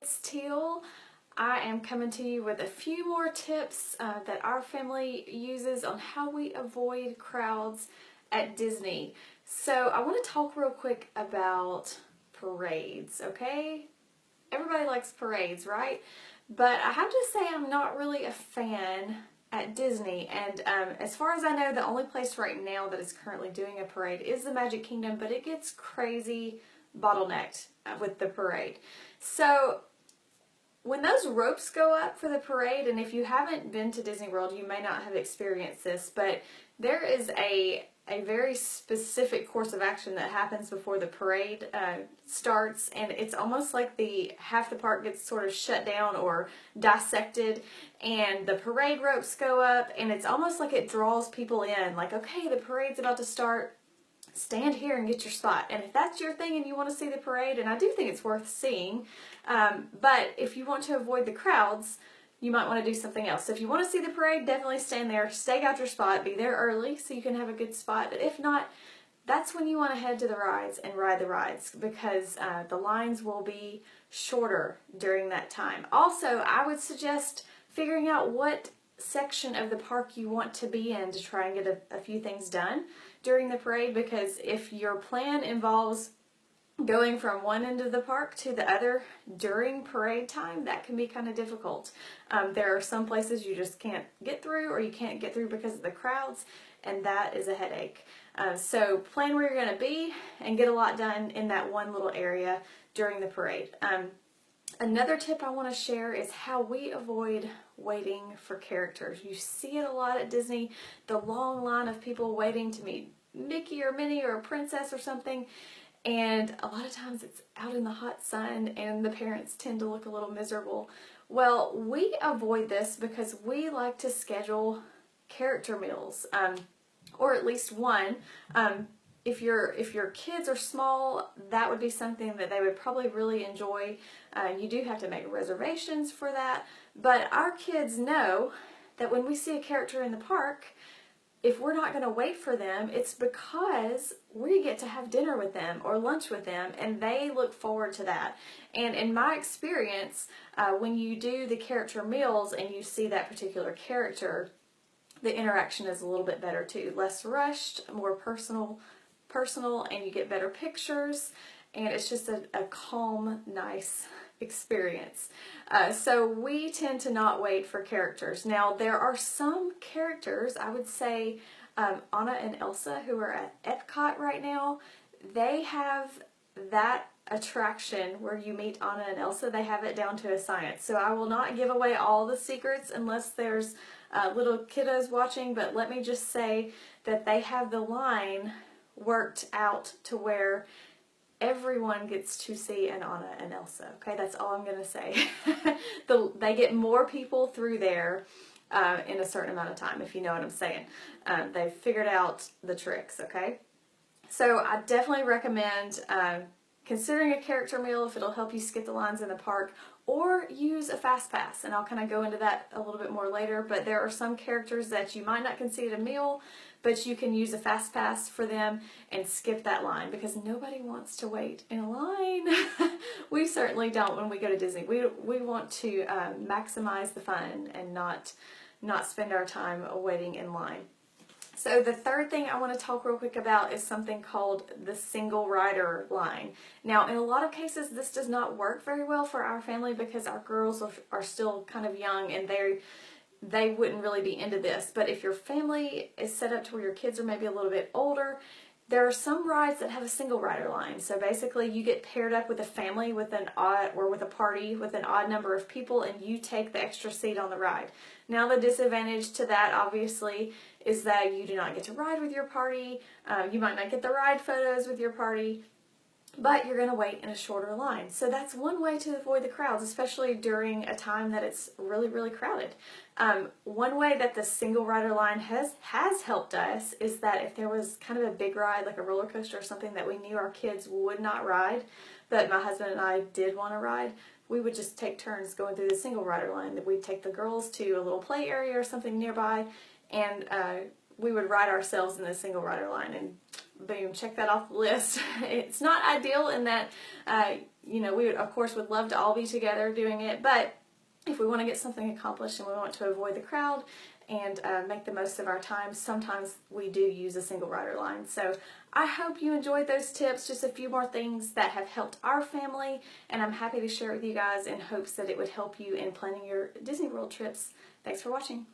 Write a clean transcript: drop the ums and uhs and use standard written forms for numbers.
It's Teal. I am coming to you with a few more tips that our family uses on how we avoid crowds at Disney. So I want to talk real quick about parades, okay? Everybody likes parades, right? But I have to say I'm not really a fan at Disney, and as far as I know, the only place right now that is currently doing a parade is the Magic Kingdom, but it gets crazy bottlenecked with the parade. So when those ropes go up for the parade, and if you haven't been to Disney World, you may not have experienced this, but there is a very specific course of action that happens before the parade starts, and it's almost like half the park gets sort of shut down or dissected, and the parade ropes go up, and it's almost like it draws people in, like, okay, the parade's about to start. Stand here and get your spot. And if that's your thing and you want to see the parade, and I do think it's worth seeing, but if you want to avoid the crowds, you might want to do something else. So if you want to see the parade, definitely stand there, stake out your spot, be there early so you can have a good spot. But if not, that's when you want to head to the rides and ride the rides, because the lines will be shorter during that time. Also, I would suggest figuring out what section of the park you want to be in to try and get a few things done during the parade, because if your plan involves going from one end of the park to the other during parade time, that can be kind of difficult. There are some places you just can't get through, or you can't get through because of the crowds, and that is a headache. So plan where you're going to be and get a lot done in that one little area during the parade. Another tip I want to share is how we avoid waiting for characters. You see it a lot at Disney, the long line of people waiting to meet Mickey or Minnie or a princess or something, and a lot of times it's out in the hot sun and the parents tend to look a little miserable. Well, we avoid this because we like to schedule character meals, or at least one. If your kids are small, that would be something that they would probably really enjoy. You do have to make reservations for that, but our kids know that when we see a character in the park, if we're not going to wait for them, it's because we get to have dinner with them or lunch with them, and they look forward to that. And in my experience, when you do the character meals and you see that particular character, the interaction is a little bit better too. Less rushed, more personal, and you get better pictures, and it's just a calm, nice experience. So we tend to not wait for characters. Now, there are some characters, I would say Anna and Elsa, who are at Epcot right now, they have that attraction where you meet Anna and Elsa. They have it down to a science. So I will not give away all the secrets unless there's little kiddos watching, but let me just say that they have the line worked out to where everyone gets to see an Anna and Elsa. Okay, that's all I'm going to say. They get more people through there in a certain amount of time, if you know what I'm saying. They've figured out the tricks, okay? So I definitely recommend considering a character meal if it'll help you skip the lines in the park, or use a fast pass, and I'll kind of go into that a little bit more later. But there are some characters that you might not consider a meal, but you can use a fast pass for them and skip that line, because nobody wants to wait in a line. We certainly don't when we go to Disney. We want to maximize the fun and not spend our time waiting in line. So the third thing I want to talk real quick about is something called the single rider line. Now, in a lot of cases, this does not work very well for our family because our girls are still kind of young, and they wouldn't really be into this. But if your family is set up to where your kids are maybe a little bit older, there are some rides that have a single rider line. So basically you get paired up with a family with an odd, or with a party with an odd number of people, and you take the extra seat on the ride. Now, the disadvantage to that obviously is that you do not get to ride with your party. You might not get the ride photos with your party, but you're going to wait in a shorter line. So that's one way to avoid the crowds, especially during a time that it's really, really crowded. One way that the single rider line has helped us is that if there was kind of a big ride, like a roller coaster or something that we knew our kids would not ride, but my husband and I did want to ride, we would just take turns going through the single rider line. That we'd take the girls to a little play area or something nearby, and we would ride ourselves in the single rider line, and boom, check that off the list. It's not ideal in that you know, we would, of course, would love to all be together doing it, but if we want to get something accomplished and we want to avoid the crowd and make the most of our time, sometimes we do use a single rider line. So I hope you enjoyed those tips, just a few more things that have helped our family, and I'm happy to share it with you guys in hopes that it would help you in planning your Disney World trips. Thanks for watching.